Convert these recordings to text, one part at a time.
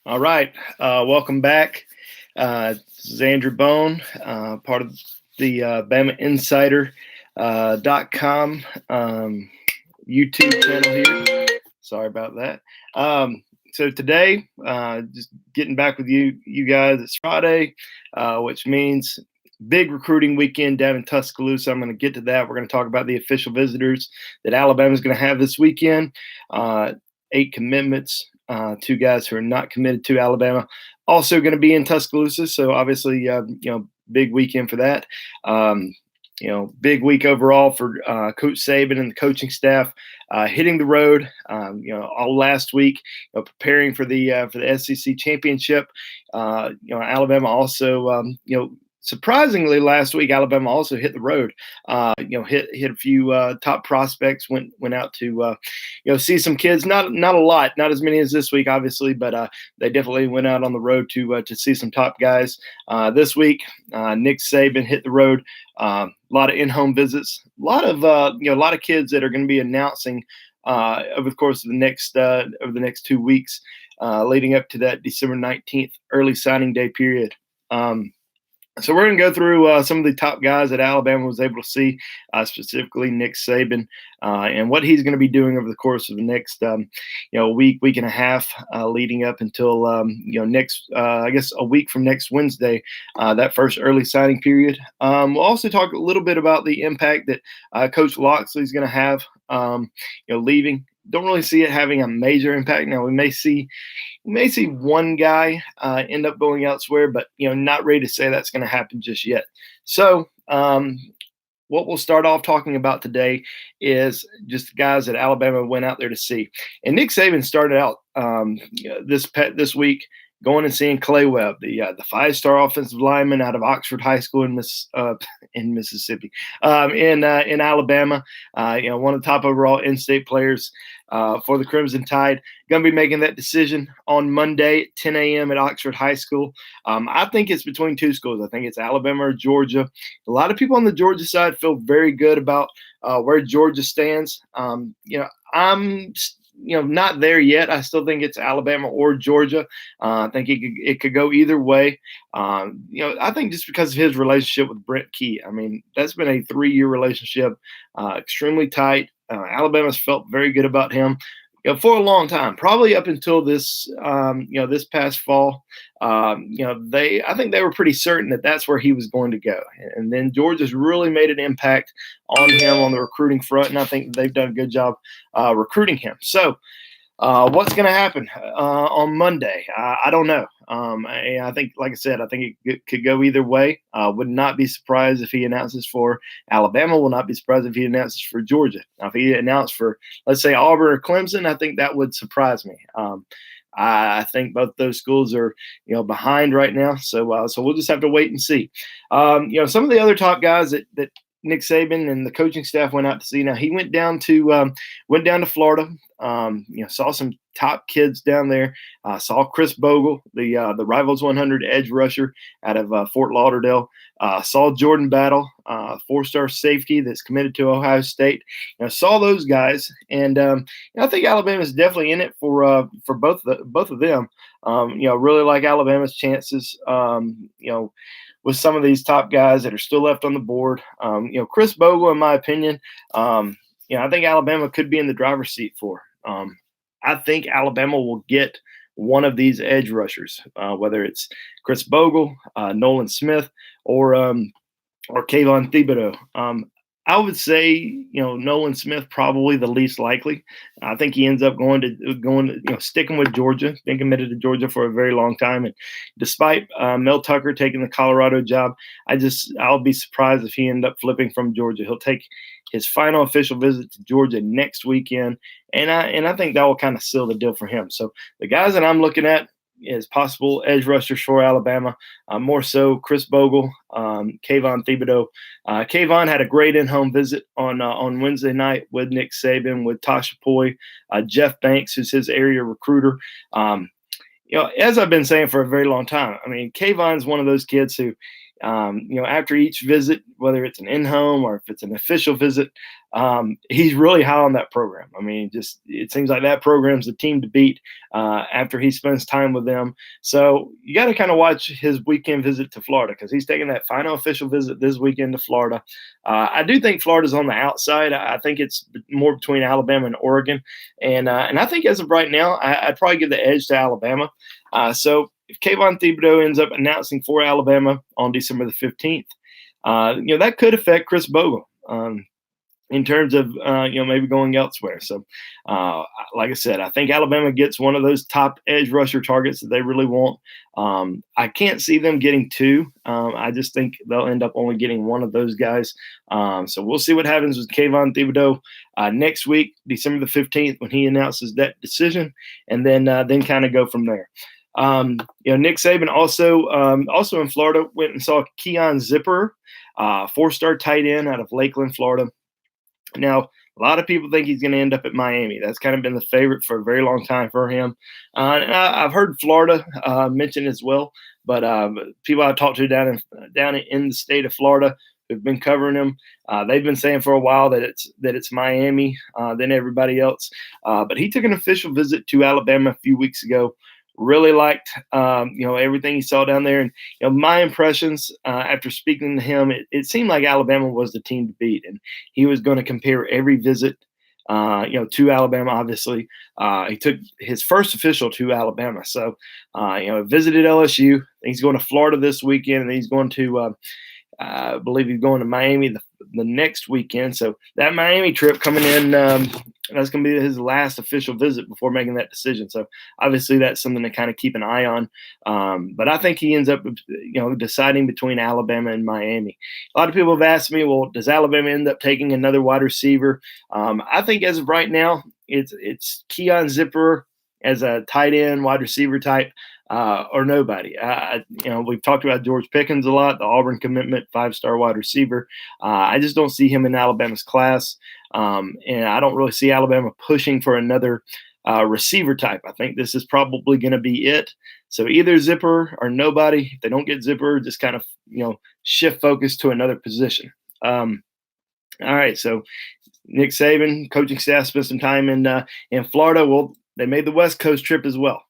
All right. Welcome back. This is Andrew Bone, part of the Bama Insider .com YouTube channel here. Sorry about that. So today, just getting back with you guys. It's Friday, which means big recruiting weekend down in Tuscaloosa. I'm going to get to that. We're going to talk about the official visitors that Alabama is going to have this weekend. 8 commitments. 2 guys who are not committed to Alabama also going to be in Tuscaloosa. So obviously, big weekend for that. Big week overall for Coach Saban and the coaching staff, hitting the road. All last week, preparing for the SEC championship. Alabama also, surprisingly, last week Alabama also hit the road. Hit a few top prospects. Went out to see some kids. Not a lot, not as many as this week, obviously, but they definitely went out on the road to see some top guys. This week, Nick Saban hit the road. A lot of in-home visits. A lot of kids that are going to be announcing over the course of the next 2 weeks, leading up to that December 19th early signing day period. So we're going to go through some of the top guys that Alabama was able to see, specifically Nick Saban, and what he's going to be doing over the course of the next, week and a half, leading up until, next, I guess a week from next Wednesday, that first early signing period. We'll also talk a little bit about the impact that Coach Locksley is going to have, leaving. Don't really see it having a major impact. Now we may see one guy end up going elsewhere, but not ready to say that's going to happen just yet. So what we'll start off talking about today is just the guys that Alabama went out there to see. And Nick Saban started out this week going and seeing Clay Webb, the 5-star offensive lineman out of Oxford High School in Mississippi, in Alabama. One of the top overall in-state players for the Crimson Tide. Going to be making that decision on Monday at 10 a.m. at Oxford High School. I think it's between 2 schools. I think it's Alabama or Georgia. A lot of people on the Georgia side feel very good about where Georgia stands. I'm not there yet. I still think it's Alabama or Georgia. I think it could go either way. I think just because of his relationship with Brent Key. I mean, that's been a 3-year relationship, extremely tight. Alabama's felt very good about him, for a long time, probably up until this, this past fall. I think they were pretty certain that that's where he was going to go. And then Georgia's really made an impact on him on the recruiting front, and I think they've done a good job recruiting him. So what's going to happen on Monday? I don't know. I think, like I said, I think it could go either way. Would not be surprised if he announces for Alabama. Will not be surprised if he announces for Georgia. Now, if he announced for, let's say, Auburn or Clemson, I think that would surprise me. I think both those schools are, behind right now. So we'll just have to wait and see. Some of the other top guys that Nick Saban and the coaching staff went out to see. Now he went down to Florida. Saw some top kids down there. Saw Chris Bogle, the Rivals 100 edge rusher out of Fort Lauderdale. Saw Jordan Battle, 4-star safety that's committed to Ohio State. Saw those guys, and I think Alabama is definitely in it for both of them. Really like Alabama's chances. With some of these top guys that are still left on the board. Chris Bogle, in my opinion, I think Alabama could be in the driver's seat for. I think Alabama will get one of these edge rushers, whether it's Chris Bogle, Nolan Smith, or Keyon Zipper. I would say, Nolan Smith probably the least likely. I think he ends up sticking with Georgia, been committed to Georgia for a very long time. And despite Mel Tucker taking the Colorado job, I'll be surprised if he ends up flipping from Georgia. He'll take his final official visit to Georgia next weekend, and I think that will kind of seal the deal for him. So the guys that I'm looking at is possible edge rushers for Alabama, more so Chris Bogle, Keyon Zipper. Keyon had a great in-home visit on Wednesday night with Nick Saban, with Tasha Poy, Jeff Banks, who's his area recruiter. As I've been saying for a very long time, I mean, Kayvon's one of those kids who After each visit, whether it's an in-home or if it's an official visit, he's really high on that program. I mean, just it seems like that program's the team to beat after he spends time with them. So you got to kind of watch his weekend visit to Florida because he's taking that final official visit this weekend to Florida. I do think Florida's on the outside. I think it's more between Alabama and Oregon, and I think as of right now, I'd probably give the edge to Alabama. So if Kayvon Thibodeau ends up announcing for Alabama on December the 15th, that could affect Chris Bogle in terms of, maybe going elsewhere. So, like I said, I think Alabama gets one of those top edge rusher targets that they really want. I can't see them getting two. I just think they'll end up only getting one of those guys. So we'll see what happens with Kayvon Thibodeau next week, December the 15th, when he announces that decision, and then kind of go from there. Nick Saban also in Florida went and saw Keyon Zipper, 4-star tight end out of Lakeland, Florida. Now, a lot of people think he's going to end up at Miami. That's kind of been the favorite for a very long time for him. And I've heard Florida mentioned as well, but people I've talked to down in the state of Florida who've been covering him, they've been saying for a while that it's Miami than everybody else. But he took an official visit to Alabama a few weeks ago. Really liked, everything he saw down there. And, my impressions after speaking to him, it seemed like Alabama was the team to beat. And he was going to compare every visit, to Alabama, obviously. He took his first official to Alabama. So, visited LSU. He's going to Florida this weekend, and he's going to I believe he's going to Miami the next weekend. So that Miami trip coming in, that's going to be his last official visit before making that decision. So obviously that's something to kind of keep an eye on. But I think he ends up, deciding between Alabama and Miami. A lot of people have asked me, well, does Alabama end up taking another wide receiver? I think as of right now, it's Keyon Zipper as a tight end wide receiver type. Or nobody. We've talked about George Pickens a lot, the Auburn commitment, 5-star wide receiver. I just don't see him in Alabama's class, and I don't really see Alabama pushing for another receiver type. I think this is probably going to be it. So either Zipper or nobody. If they don't get Zipper, just kind of shift focus to another position. All right, so Nick Saban, coaching staff, spent some time in Florida. Well, they made the West Coast trip as well.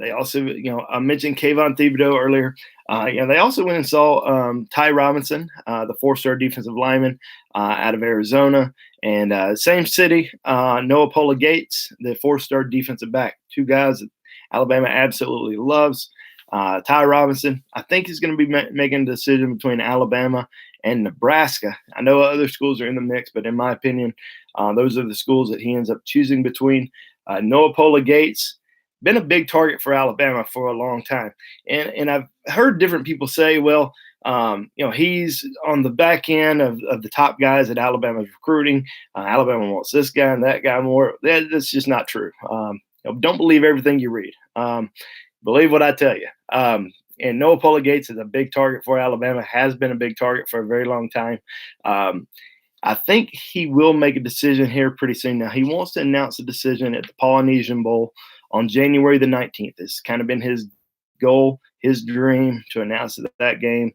They also, I mentioned Kayvon Thibodeau earlier. They also went and saw Ty Robinson, the 4-star defensive lineman out of Arizona, and same city, Noah Pola Gates, the 4-star defensive back. Two guys that Alabama absolutely loves. Ty Robinson, I think he's going to be making a decision between Alabama and Nebraska. I know other schools are in the mix, but in my opinion, those are the schools that he ends up choosing between. Noah Pola Gates, been a big target for Alabama for a long time. And I've heard different people say, well, he's on the back end of the top guys that Alabama's recruiting. Alabama wants this guy and that guy more. That's just not true. Don't believe everything you read. Believe what I tell you. And Noah Pola Gates is a big target for Alabama, has been a big target for a very long time. I think he will make a decision here pretty soon. Now, he wants to announce a decision at the Polynesian Bowl on January the 19th. It's kind of been his goal, his dream to announce that game.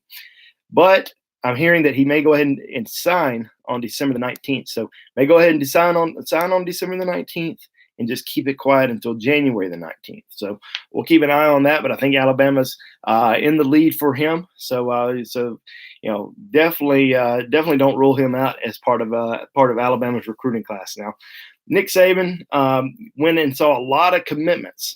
But I'm hearing that he may go ahead and sign on December the 19th. So may go ahead and sign on December the 19th and just keep it quiet until January the 19th. So we'll keep an eye on that. But I think Alabama's in the lead for him. So definitely don't rule him out as part of Alabama's recruiting class. Now, Nick Saban went and saw a lot of commitments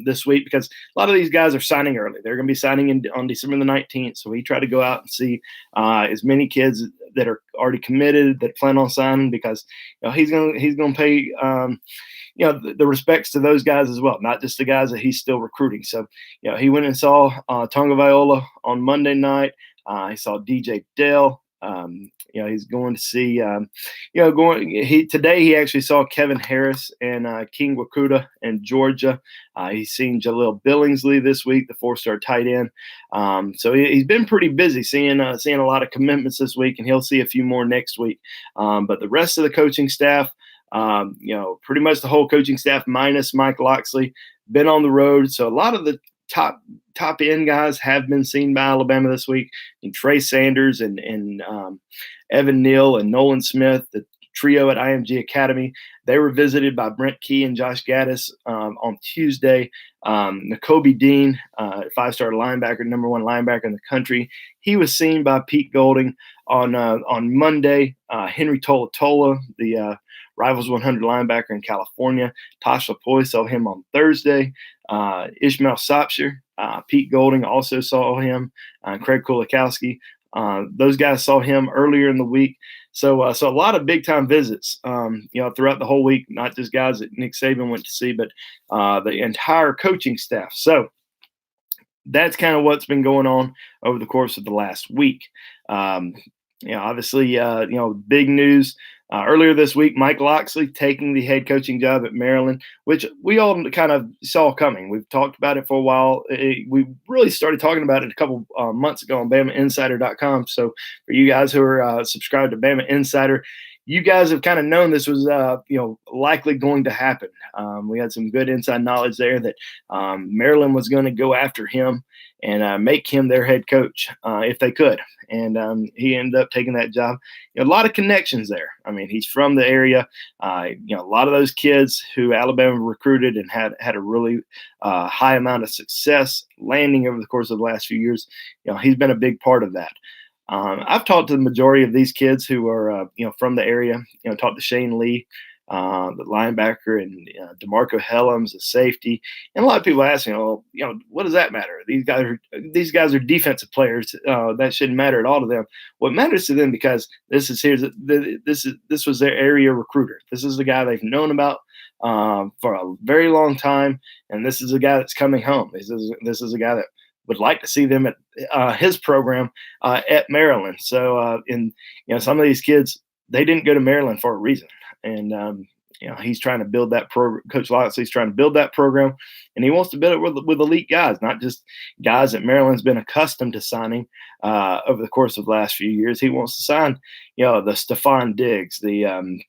this week because a lot of these guys are signing early. They're going to be signing on December the 19th. So he tried to go out and see as many kids that are already committed that plan on signing because he's going to pay the respects to those guys as well, not just the guys that he's still recruiting. So he went and saw Tonga Viola on Monday night. He saw DJ Dell. He's going to see, today he actually saw Kevin Harris and King Wakuda in Georgia. He's seen Jaleel Billingsley this week, the 4-star tight end. So he's been pretty busy seeing a lot of commitments this week, and he'll see a few more next week. But the rest of the coaching staff, pretty much the whole coaching staff minus Mike Locksley, been on the road. So a lot of the top top end guys have been seen by Alabama this week. And Trey Sanders and Evan Neal and Nolan Smith, the trio at IMG Academy. They were visited by Brent Key and Josh Gaddis on Tuesday. Nakobe Dean, 5-star linebacker, number 1 linebacker in the country, he was seen by Pete Golding on Monday. Henry Tola, the Rivals 100 linebacker in California, Tosh Lapoy saw him on Thursday. Ishmael Smith, Pete Golding also saw him. Craig Kulikowski, those guys saw him earlier in the week. So a lot of big time visits, throughout the whole week, not just guys that Nick Saban went to see, but the entire coaching staff. So that's kind of what's been going on over the course of the last week. Obviously, big news. Earlier this week, Mike Locksley taking the head coaching job at Maryland, which we all kind of saw coming. We've talked about it for a while. We really started talking about it a couple months ago on BamaInsider.com. So for you guys who are subscribed to Bama Insider, you guys have kind of known this was, likely going to happen. We had some good inside knowledge there that Maryland was going to go after him and make him their head coach if they could. And he ended up taking that job. A lot of connections there. I mean, he's from the area. A lot of those kids who Alabama recruited and had a really high amount of success landing over the course of the last few years. He's been a big part of that. I've talked to the majority of these kids who are, from the area. Talked to Shane Lee, the linebacker, and DeMarco Helms, the safety. And a lot of people ask me, what does that matter? These guys are defensive players. That shouldn't matter at all to them. What matters to them, because this was their area recruiter. This is the guy they've known about for a very long time, and this is a guy that's coming home. This is a guy that would like to see them at his program at Maryland. So, some of these kids, they didn't go to Maryland for a reason. And, he's trying to build that program. Coach Locksley's trying to build that program, and he wants to build it with elite guys, not just guys that Maryland's been accustomed to signing over the course of the last few years. He wants to sign, the Stephon Diggs, the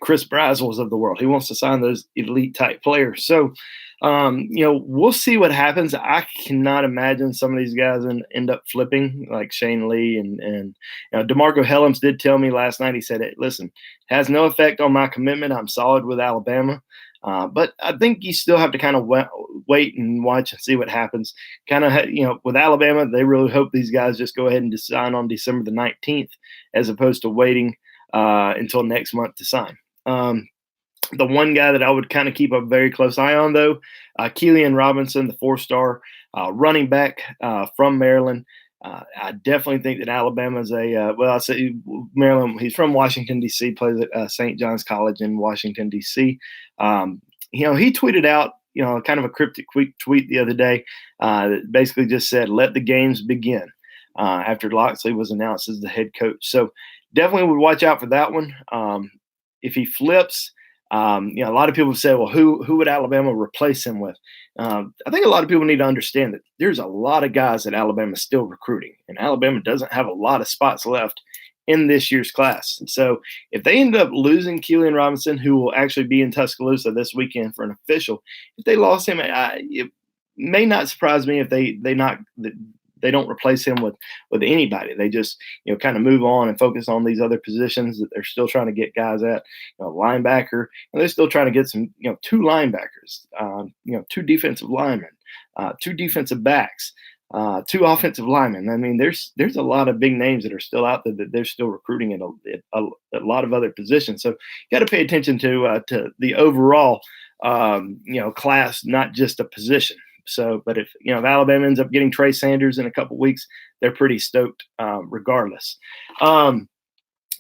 Chris Brazzles of the world. He wants to sign those elite type players. So, we'll see what happens. I cannot imagine some of these guys end up flipping like Shane Lee and DeMarco Helms did tell me last night. He said, "Hey, listen, it has no effect on my commitment. I'm solid with Alabama." But I think you still have to kind of wait and watch and see what happens. Kind of, with Alabama, they really hope these guys just go ahead and sign on December the 19th, as opposed to waiting until next month to sign. The one guy that I would kind of keep a very close eye on, though, Cillian Robinson, the 4-star running back from Maryland. I definitely think that Alabama is I say Maryland. He's from Washington, D.C., plays at St. John's College in Washington, D.C. He tweeted out, kind of a cryptic tweet the other day that basically just said, "Let the games begin," after Locksley was announced as the head coach. So definitely would watch out for that one. If he flips, a lot of people say, well, who would Alabama replace him with? I think a lot of people need to understand that there's a lot of guys that Alabama is still recruiting, and Alabama doesn't have a lot of spots left in this year's class. And so if they end up losing Cillian Robinson, who will actually be in Tuscaloosa this weekend for an official, if they lost him, it may not surprise me if they don't replace him with anybody. They just, kind of move on and focus on these other positions that they're still trying to get guys at, linebacker, and they're still trying to get some, 2 linebackers, 2 defensive linemen, 2 defensive backs, 2 offensive linemen. I mean, there's a lot of big names that are still out there that they're still recruiting at a lot of other positions. So you got to pay attention to the overall, class, not just a position. So, but if Alabama ends up getting Trey Sanders in a couple weeks, they're pretty stoked regardless.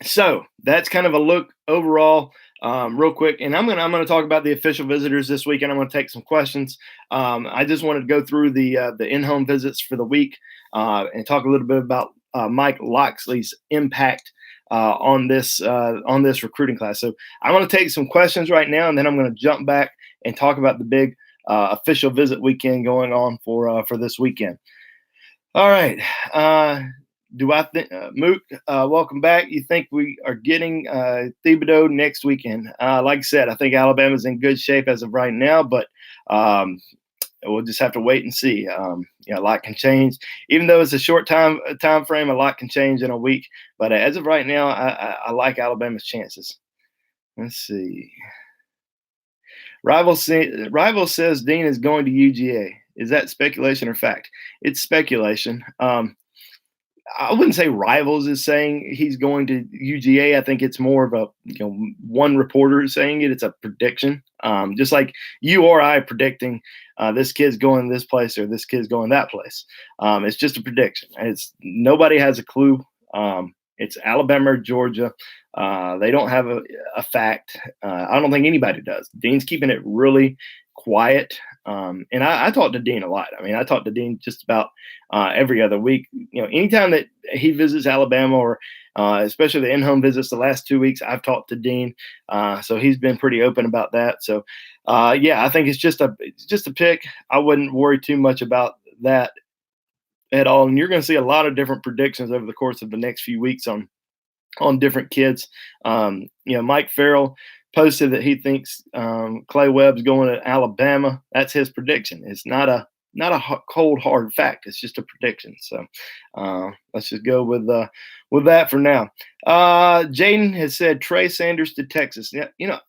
So that's kind of a look overall, real quick. And I'm gonna talk about the official visitors this week, and I'm gonna take some questions. I just wanted to go through the in-home visits for the week and talk a little bit about Mike Locksley's impact on this recruiting class. So I want to take some questions right now, and then I'm going to jump back and talk about the big official visit weekend going on for this weekend. All right. Do I think, Mook, welcome back. You think we are getting Thibodeau next weekend? Like I said, I think Alabama's in good shape as of right now, but we'll just have to wait and see. A lot can change, even though it's a short time frame. A lot can change in a week, but as of right now, I like Alabama's chances. Let's see. Rival says Dean is going to UGA. Is that speculation or fact? It's speculation. I wouldn't say Rivals is saying he's going to UGA. I think it's more of a one reporter saying it. It's a prediction, just like you or I predicting this kid's going this place or this kid's going that place. It's just a prediction. It's nobody has a clue. It's Alabama or Georgia. They don't have a fact. I don't think anybody does. Dean's keeping it really quiet. And I talk to Dean a lot. I mean, I talk to Dean just about every other week. Anytime that he visits Alabama or especially the in-home visits the last 2 weeks, I've talked to Dean. So he's been pretty open about that. So, I think it's just a pick. I wouldn't worry too much about that at all. And you're going to see a lot of different predictions over the course of the next few weeks on different kids. Mike Farrell posted that he thinks Clay Webb's going to Alabama. That's his prediction. It's not a cold hard fact. It's just a prediction. So let's just go with that for now. Jaden has said Trey Sanders to Texas.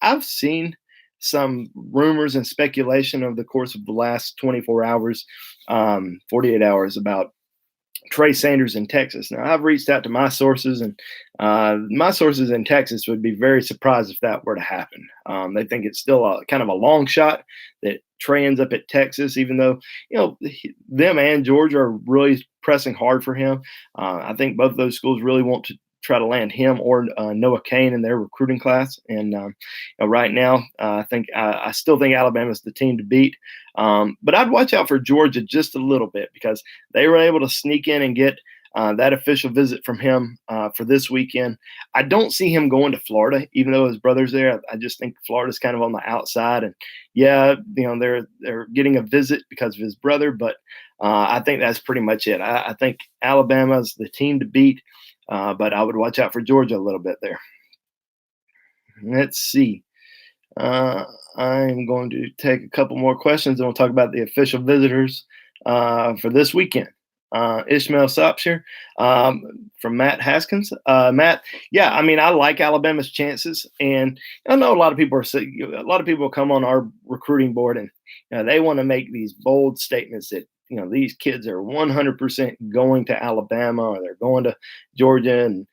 I've seen some rumors and speculation over the course of the last 24 hours, 48 hours about Trey Sanders in Texas. Now, I've reached out to my sources, and my sources in Texas would be very surprised if that were to happen. They think it's still kind of a long shot that Trey ends up at Texas, even though, them and Georgia are really pressing hard for him. I think both of those schools really want to try to land him or Noah Cain in their recruiting class. And right now, I still think Alabama's the team to beat. But I'd watch out for Georgia just a little bit because they were able to sneak in and get that official visit from him for this weekend. I don't see him going to Florida, even though his brother's there. I just think Florida's kind of on the outside. And they're getting a visit because of his brother. But I think that's pretty much it. I think Alabama's the team to beat. But I would watch out for Georgia a little bit there. Let's see. I'm going to take a couple more questions and we'll talk about the official visitors for this weekend. Ishmael Smith from Matt Haskins. Matt, I like Alabama's chances, and I know a lot of people come on our recruiting board and they want to make these bold statements that these kids are 100% going to Alabama or they're going to Georgia. And,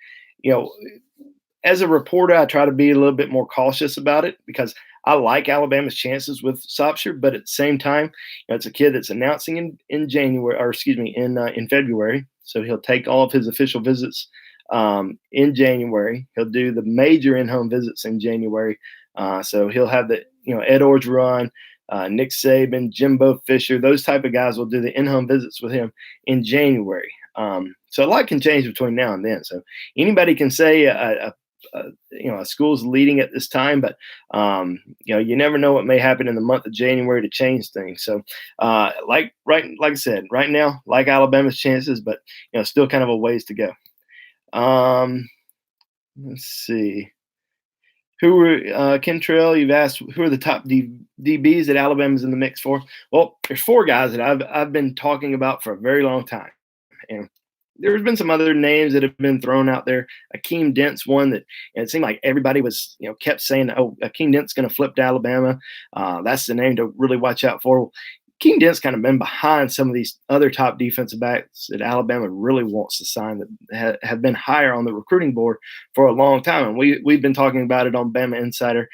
as a reporter, I try to be a little bit more cautious about it because I like Alabama's chances with Sopsher, but at the same time, it's a kid that's announcing in January, or excuse me, in February. So he'll take all of his official visits in January. He'll do the major in-home visits in January. So he'll have the Ed Orgeron, Nick Saban, Jimbo Fisher, those type of guys will do the in-home visits with him in January. So a lot can change between now and then. So anybody can say a school's leading at this time, but you never know what may happen in the month of January to change things. So like I said, right now, like Alabama's chances, but still kind of a ways to go. Let's see. Kentrell, you've asked who are the top DBs that Alabama's in the mix for? Well, there's four guys that I've been talking about for a very long time. And there's been some other names that have been thrown out there. Akeem Dent's one that it seemed like everybody was, kept saying, oh, Akeem Dent's going to flip to Alabama. That's the name to really watch out for. Keyon Dent's kind of been behind some of these other top defensive backs that Alabama really wants to sign that have been higher on the recruiting board for a long time. And we've been talking about it on Bama Insider,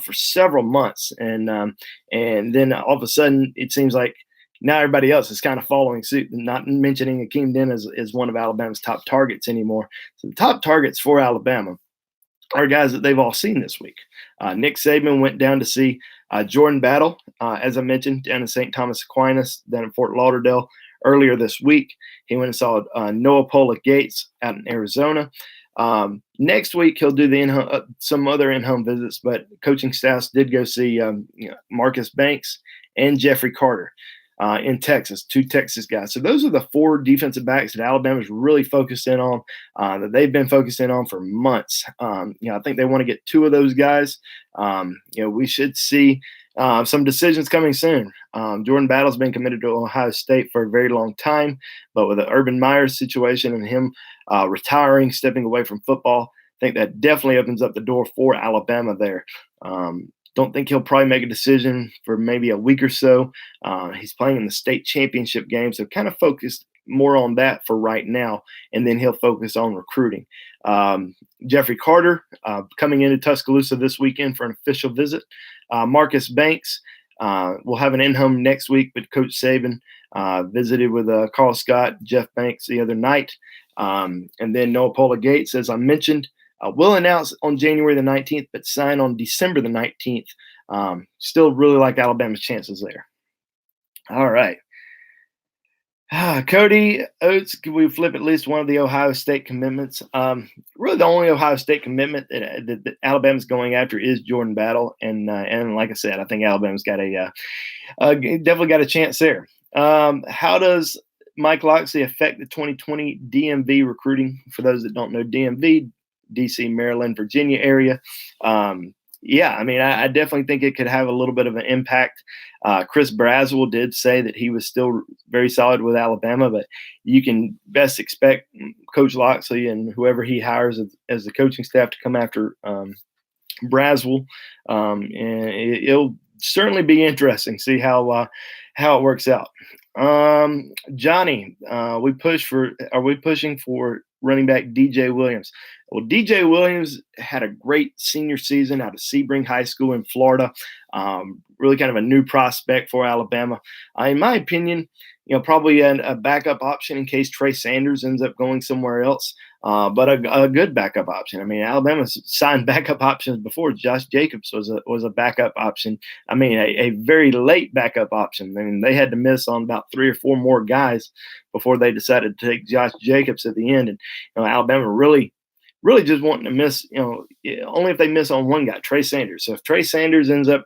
for several months. And then all of a sudden it seems like now everybody else is kind of following suit, not mentioning Akeem Dent as one of Alabama's top targets anymore. So the top targets for Alabama are guys that they've all seen this week. Nick Saban went down to see Jordan Battle, as I mentioned, down in St. Thomas Aquinas, down in Fort Lauderdale earlier this week. He went and saw Noah Pola Gates out in Arizona. Next week, he'll do some other in-home visits, but coaching staffs did go see Marcus Banks and Jeffrey Carter in Texas, two Texas guys. So those are the four defensive backs that Alabama's really focused in on, that they've been focused in on for months. I think they want to get two of those guys. We should see Some decisions coming soon. Jordan Battle's been committed to Ohio State for a very long time, but with the Urban Meyer situation and him retiring, stepping away from football, I think that definitely opens up the door for Alabama there. Don't think he'll probably make a decision for maybe a week or so. He's playing in the state championship game, so kind of focused more on that for right now, and then he'll focus on recruiting. Jeffrey Carter coming into Tuscaloosa this weekend for an official visit. Marcus Banks will have an in-home next week, but Coach Saban visited with Carl Scott, Jeff Banks the other night. And then Noah Pola Gates, as I mentioned, will announce on January the 19th, but sign on December the 19th. Still really like Alabama's chances there. All right. Cody Oates, can we flip at least one of the Ohio State commitments? Really, the only Ohio State commitment that Alabama's going after is Jordan Battle, and like I said, I think Alabama's got definitely got a chance there. How does Mike Locksley affect the 2020 DMV recruiting? For those that don't know, DMV, DC, Maryland, Virginia area. Yeah, I mean, I definitely think it could have a little bit of an impact. Chris Braswell did say that he was still very solid with Alabama, but you can best expect Coach Locksley and whoever he hires as the coaching staff to come after Braswell. And it'll certainly be interesting to see how it works out. Johnny, are we pushing for running back DJ Williams? Well, DJ Williams had a great senior season out of Sebring High School in Florida. Really kind of a new prospect for Alabama. In my opinion, probably a backup option in case Trey Sanders ends up going somewhere else. But a good backup option. I mean, Alabama's signed backup options before. Josh Jacobs was a backup option. I mean, a very late backup option. I mean, they had to miss on about 3 or 4 more guys before they decided to take Josh Jacobs at the end. And Alabama really just wanting to miss, only if they miss on one guy, Trey Sanders. So if Trey Sanders ends up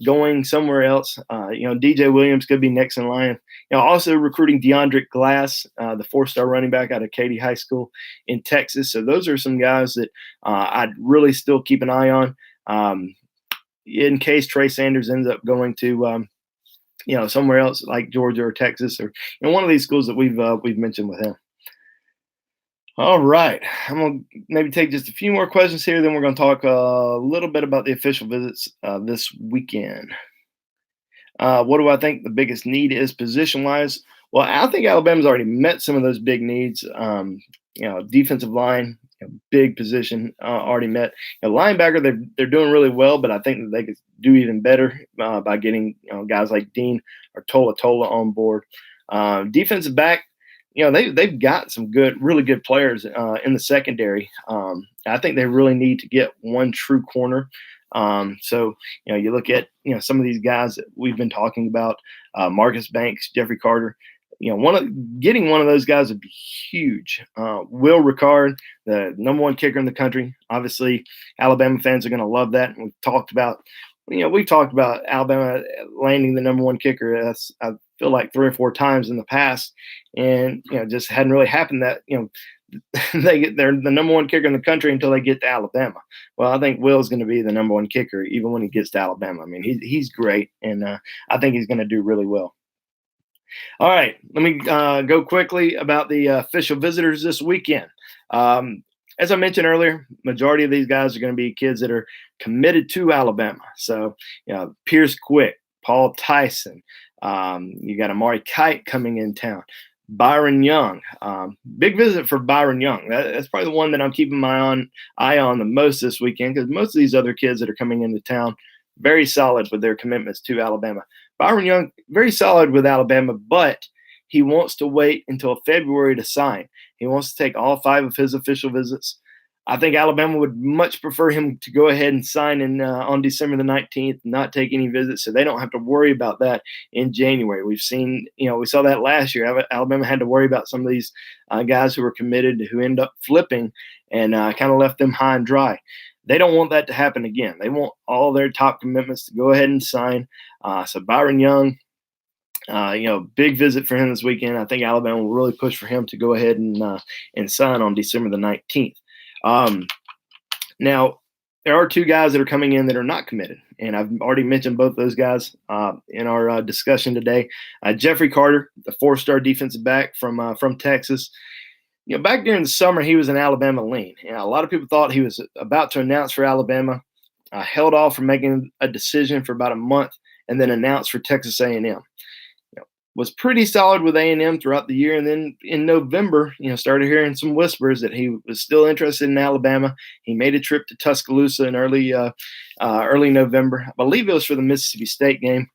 going somewhere else, DJ Williams could be next in line. Also recruiting DeAndre Glass, the 4-star running back out of Katy High School in Texas. So those are some guys that I'd really still keep an eye on in case Trey Sanders ends up going to, somewhere else like Georgia or Texas or one of these schools that we've mentioned with him. All right. I'm going to maybe take just a few more questions here. Then we're going to talk a little bit about the official visits this weekend. What do I think the biggest need is position-wise? Well, I think Alabama's already met some of those big needs. Defensive line, big position already met. Linebacker, they're doing really well, but I think that they could do even better by getting guys like Dean or Tola on board. Defensive back, they've got some really good players in the secondary. I think they really need to get one true corner. So you look at some of these guys that we've been talking about, Marcus Banks, Jeffrey Carter. Getting one of those guys would be huge. Will Ricard, the number 1 kicker in the country. Obviously, Alabama fans are going to love that. And we've talked about Alabama landing the number 1 kicker. I feel like 3 or 4 times in the past, and just hadn't really happened that they're the number 1 kicker in the country until they get to Alabama. Well, I think Will's going to be the number 1 kicker even when he gets to Alabama. I mean, he's great, and I think he's going to do really well. All right, let me go quickly about the official visitors this weekend. As I mentioned earlier, majority of these guys are going to be kids that are committed to Alabama. So, Pierce Quick, Paul Tyson, you got Amari Kite coming in town, Byron Young, big visit for Byron Young. That's probably the one that I'm keeping my eye on the most this weekend, because most of these other kids that are coming into town, very solid with their commitments to Alabama. Byron Young, very solid with Alabama, but he wants to wait until February to sign. He wants to take all 5 of his official visits. I think Alabama would much prefer him to go ahead and sign on December the 19th, not take any visits, so they don't have to worry about that in January. We saw that last year. Alabama had to worry about some of these guys who were committed who end up flipping and kind of left them high and dry. They don't want that to happen again. They want all their top commitments to go ahead and sign. So Byron Young, big visit for him this weekend. I think Alabama will really push for him to go ahead and sign on December the 19th. Now, there are two guys that are coming in that are not committed, and I've already mentioned both those guys in our discussion today. Jeffrey Carter, the four-star defensive back from Texas. Back during the summer, he was an Alabama lean. A lot of people thought he was about to announce for Alabama, held off from making a decision for about a month, and then announced for Texas A&M. Was pretty solid with A&M throughout the year, and then in November, started hearing some whispers that he was still interested in Alabama. He made a trip to Tuscaloosa in early November. I believe it was for the Mississippi State game.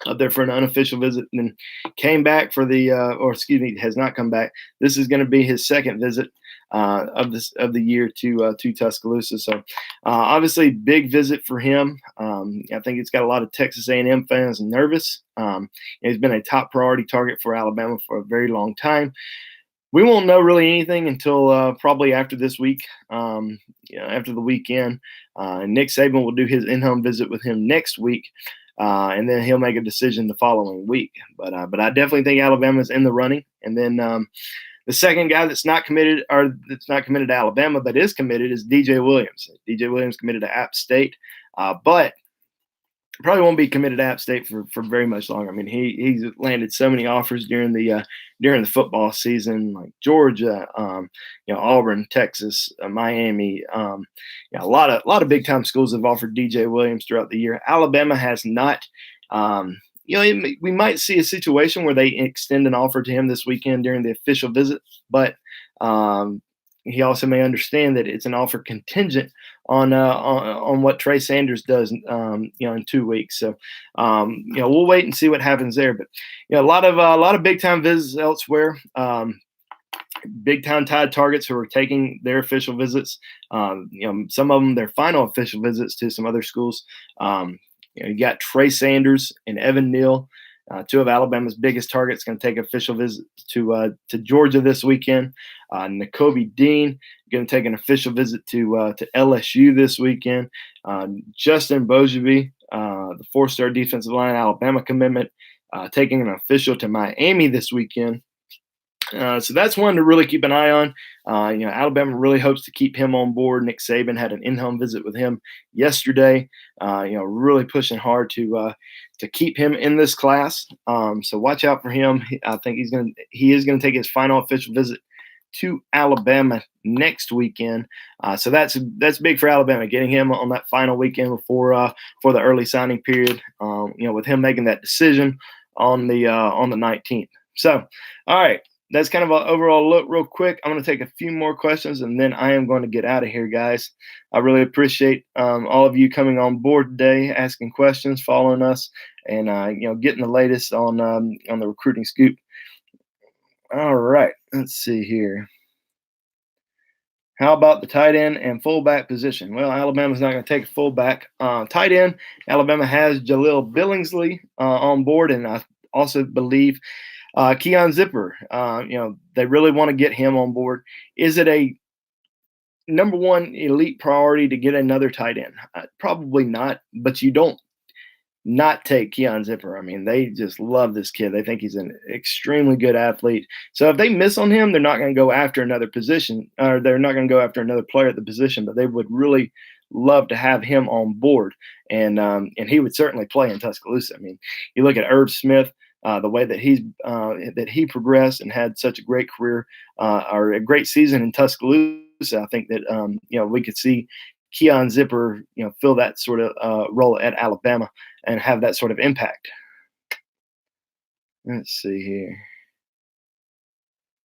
Up there for an unofficial visit, and then came back for has not come back. This is going to be his second visit of the year to Tuscaloosa. So obviously, big visit for him. I think it's got a lot of Texas A&M fans nervous. He's been a top priority target for Alabama for a very long time. We won't know really anything until probably after this week, after the weekend. And Nick Saban will do his in-home visit with him next week. And then he'll make a decision the following week. But I definitely think Alabama's in the running. And then the second guy that's not committed to Alabama but is committed is DJ Williams. DJ Williams committed to App State, but probably won't be committed to App State for very much longer. I mean, he's landed so many offers during the football season, like Georgia, Auburn, Texas, Miami. A lot of big time schools have offered DJ Williams throughout the year. Alabama has not. We might see a situation where they extend an offer to him this weekend during the official visit, but he also may understand that it's an offer contingent on what Trey Sanders does, in 2 weeks. So, we'll wait and see what happens there. But a lot of big time visits elsewhere. Big time Tide targets who are taking their official visits. Some of them their final official visits to some other schools. You got Trey Sanders and Evan Neal. Two of Alabama's biggest targets going to take official visits to Georgia this weekend. Nakobe Dean going to take an official visit to LSU this weekend. Justin Bojaby, the four-star defensive line Alabama commitment, taking an official to Miami this weekend. So that's one to really keep an eye on. Alabama really hopes to keep him on board. Nick Saban had an in-home visit with him yesterday. Really pushing hard to keep him in this class. So watch out for him. I think he is going to take his final official visit to Alabama next weekend. So that's big for Alabama, getting him on that final weekend before for the early signing period. With him making that decision on the 19th. So, all right. That's kind of an overall look real quick. I'm going to take a few more questions, and then I am going to get out of here, guys. I really appreciate all of you coming on board today, asking questions, following us, and getting the latest on the recruiting scoop. All right, let's see here. How about the tight end and fullback position? Well, Alabama's not going to take a fullback. Tight end, Alabama has Jaleel Billingsley on board, and I also believe Keyon Zipper, they really want to get him on board. Is it a number one elite priority to get another tight end? Probably not, but you don't not take Keyon Zipper. I mean, they just love this kid. They think he's an extremely good athlete. So if they miss on him, they're not going to go after another position, or they're not going to go after another player at the position, but they would really love to have him on board. And he would certainly play in Tuscaloosa. I mean, you look at Irv Smith, the way that he progressed and had such a great career or a great season in Tuscaloosa, I think that we could see Keyon Zipper fill that sort of role at Alabama and have that sort of impact. Let's see here.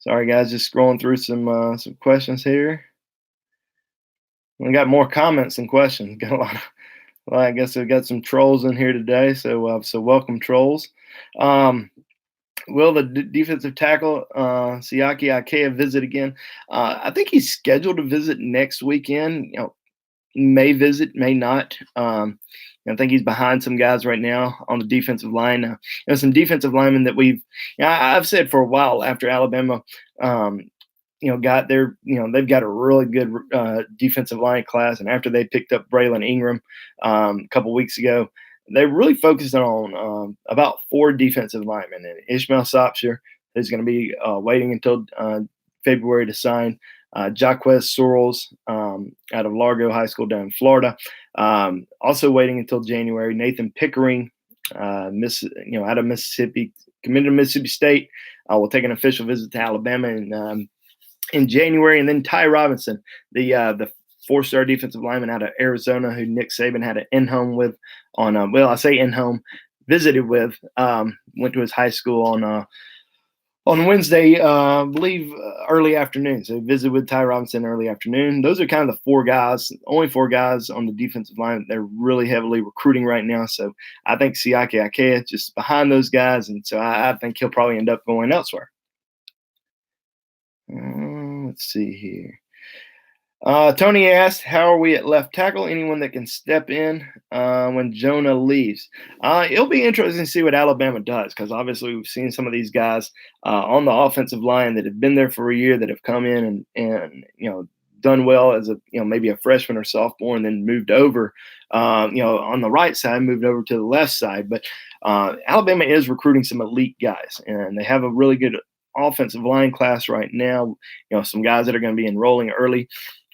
Sorry, guys, just scrolling through some questions here. We got more comments than questions. Got a lot of. Well, I guess we've got some trolls in here today, so welcome, trolls. Will the defensive tackle Siaki Ikea visit again? I think he's scheduled to visit next weekend. May visit, may not. I think he's behind some guys right now on the defensive line. Some defensive linemen that I've said for a while after Alabama got their, they've got a really good defensive line class. And after they picked up Braylon Ingram a couple weeks ago, they really focused on about 4 defensive linemen. And Ishmael Smith, who's going to be waiting until February to sign. Jaquez Sorrells out of Largo High School down in Florida. Also waiting until January. Nathan Pickering, out of Mississippi, committed to Mississippi State. Will take an official visit to Alabama in January. And then Ty Robinson, the four-star defensive lineman out of Arizona, who Nick Saban had an in-home with I say in-home, visited with, went to his high school on Wednesday, I believe early afternoon. So he visited with Ty Robinson early afternoon. Those are kind of the only four guys on the defensive line. They're really heavily recruiting right now. So I think Siaki Ikea just behind those guys. And so I think he'll probably end up going elsewhere. Let's see here. Tony asked, how are we at left tackle? Anyone that can step in when Jonah leaves? It'll be interesting to see what Alabama does, because obviously we've seen some of these guys on the offensive line that have been there for a year, that have come in and done well as maybe a freshman or sophomore, and then moved over on the right side, moved over to the left side. But Alabama is recruiting some elite guys, and they have a really good offensive line class right now. Some guys that are going to be enrolling early.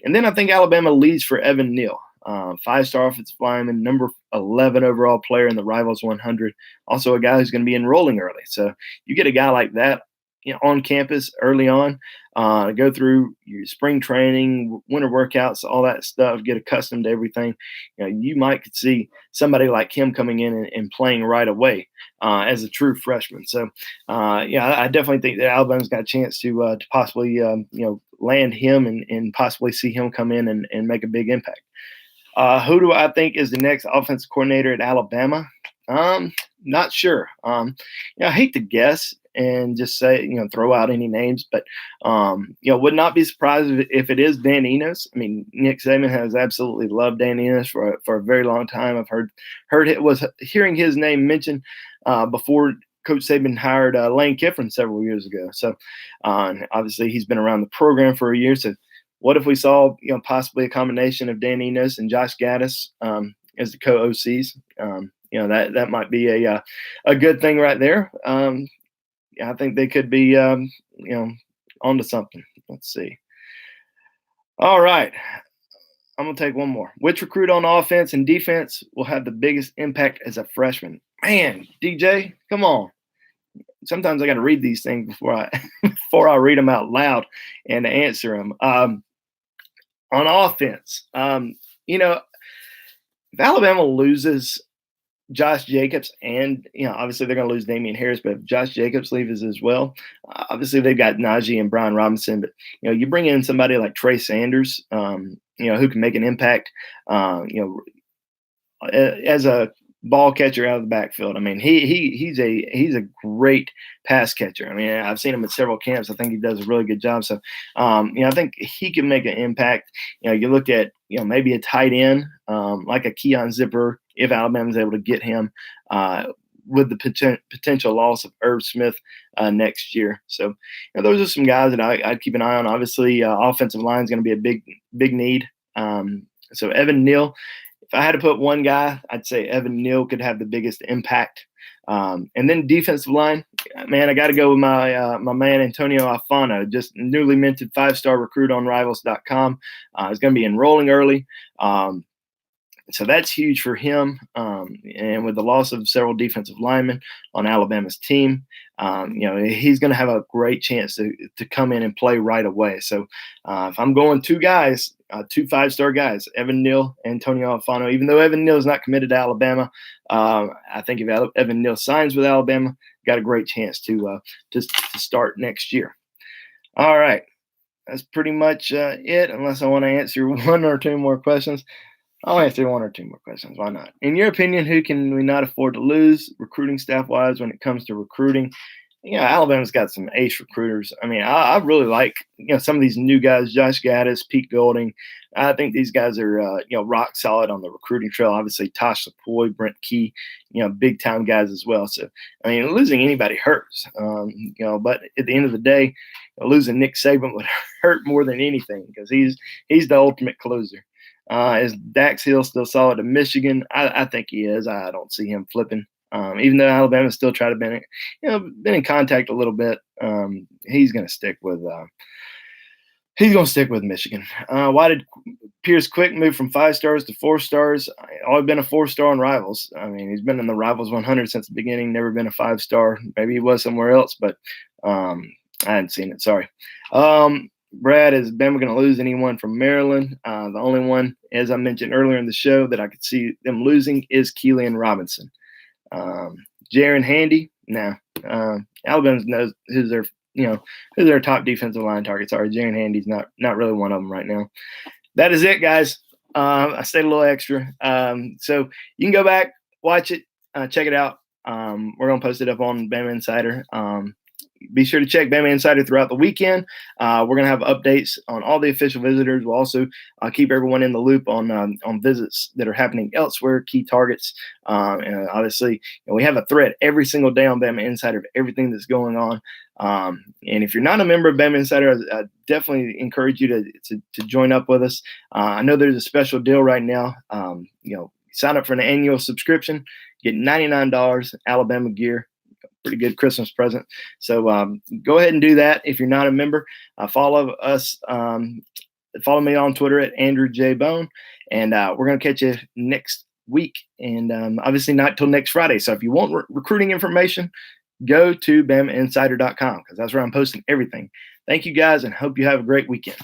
And then I think Alabama leads for Evan Neal, 5-star offensive lineman, number 11 overall player in the Rivals 100. Also a guy who's going to be enrolling early. So you get a guy like that on campus early on, go through your spring training, winter workouts, all that stuff, get accustomed to everything. You might could see somebody like him coming in and playing right away as a true freshman. So, I definitely think that Alabama's got a chance to possibly, land him and possibly see him come in and make a big impact. Who do I think is the next offensive coordinator at Alabama? Not sure. I hate to guess and just say, throw out any names, but, would not be surprised if it is Dan Enos. I mean, Nick Saban has absolutely loved Dan Enos for a very long time. I've was hearing his name mentioned before Coach Saban hired Lane Kiffin several years ago. So obviously he's been around the program for a year. So what if we saw, possibly a combination of Dan Enos and Josh Gaddis as the co-OCs? That might be a good thing right there. I think they could be, onto something. Let's see. All right. I'm going to take one more. Which recruit on offense and defense will have the biggest impact as a freshman? Man, DJ, come on. Sometimes I got to read these things before I read them out loud and answer them. On offense, if Alabama loses Josh Jacobs, and obviously they're going to lose Damian Harris, but if Josh Jacobs leaves as well, obviously they've got Najee and Brian Robinson. But you bring in somebody like Trey Sanders, who can make an impact, as a ball catcher out of the backfield. I mean, he's a great pass catcher. I mean, I've seen him at several camps. I think he does a really good job. So, I think he can make an impact. You look at maybe a tight end like a Keyon Zipper, if Alabama's able to get him, with the potential loss of Irv Smith next year. So those are some guys that I'd keep an eye on. Obviously, offensive line is going to be a big need. So Evan Neal, if I had to put one guy, I'd say Evan Neal could have the biggest impact. And then defensive line, man, I got to go with my man Antonio Alfano, just newly minted 5-star recruit on Rivals.com. He's going to be enrolling early. So that's huge for him. And with the loss of several defensive linemen on Alabama's team, he's going to have a great chance to come in and play right away. So if I'm going two guys, two 5-star guys, Evan Neal, Antonio Alfano, even though Evan Neal is not committed to Alabama, I think if Evan Neal signs with Alabama, got a great chance to start next year. All right. That's pretty much it, unless I want to answer one or two more questions. I'll answer one or two more questions. Why not? In your opinion, who can we not afford to lose recruiting staff-wise when it comes to recruiting? Alabama's got some ace recruiters. I mean, I really like, some of these new guys, Josh Gaddis, Pete Golding. I think these guys are, rock solid on the recruiting trail. Obviously, Tosh Lapoy, Brent Key, big-time guys as well. So, I mean, losing anybody hurts, but at the end of the day, losing Nick Saban would hurt more than anything, because he's the ultimate closer. Is Dax Hill still solid at Michigan? I think he is. I don't see him flipping. Even though Alabama still try to been in contact a little bit, he's going to stick with He's going to stick with Michigan. Why did Pierce Quick move from 5 stars to 4 stars? Always been a 4-star in Rivals. I mean, he's been in the Rivals 100 since the beginning, never been a 5-star. Maybe he was somewhere else, but I hadn't seen it. Sorry. Brad, is Bama going to lose anyone from Maryland? The only one, as I mentioned earlier in the show, that I could see them losing is Cillian Robinson. Jaron Handy, no. Alabama knows who's their top defensive line targets are. Jaron Handy's not really one of them right now. That is it, guys. I stayed a little extra. So you can go back, watch it, check it out. We're going to post it up on Bama Insider. Be sure to check Bama Insider throughout the weekend. We're going to have updates on all the official visitors. We'll also keep everyone in the loop on visits that are happening elsewhere, key targets. And obviously, we have a thread every single day on Bama Insider of everything that's going on. And if you're not a member of Bama Insider, I definitely encourage you to join up with us. I know there's a special deal right now. Sign up for an annual subscription, get $99 Alabama gear. Pretty good Christmas present. So go ahead and do that. If you're not a member, follow us. Follow me on Twitter at Andrew J. Bone. And we're going to catch you next week. And obviously not till next Friday. So if you want recruiting information, go to BamaInsider.com because that's where I'm posting everything. Thank you guys and hope you have a great weekend.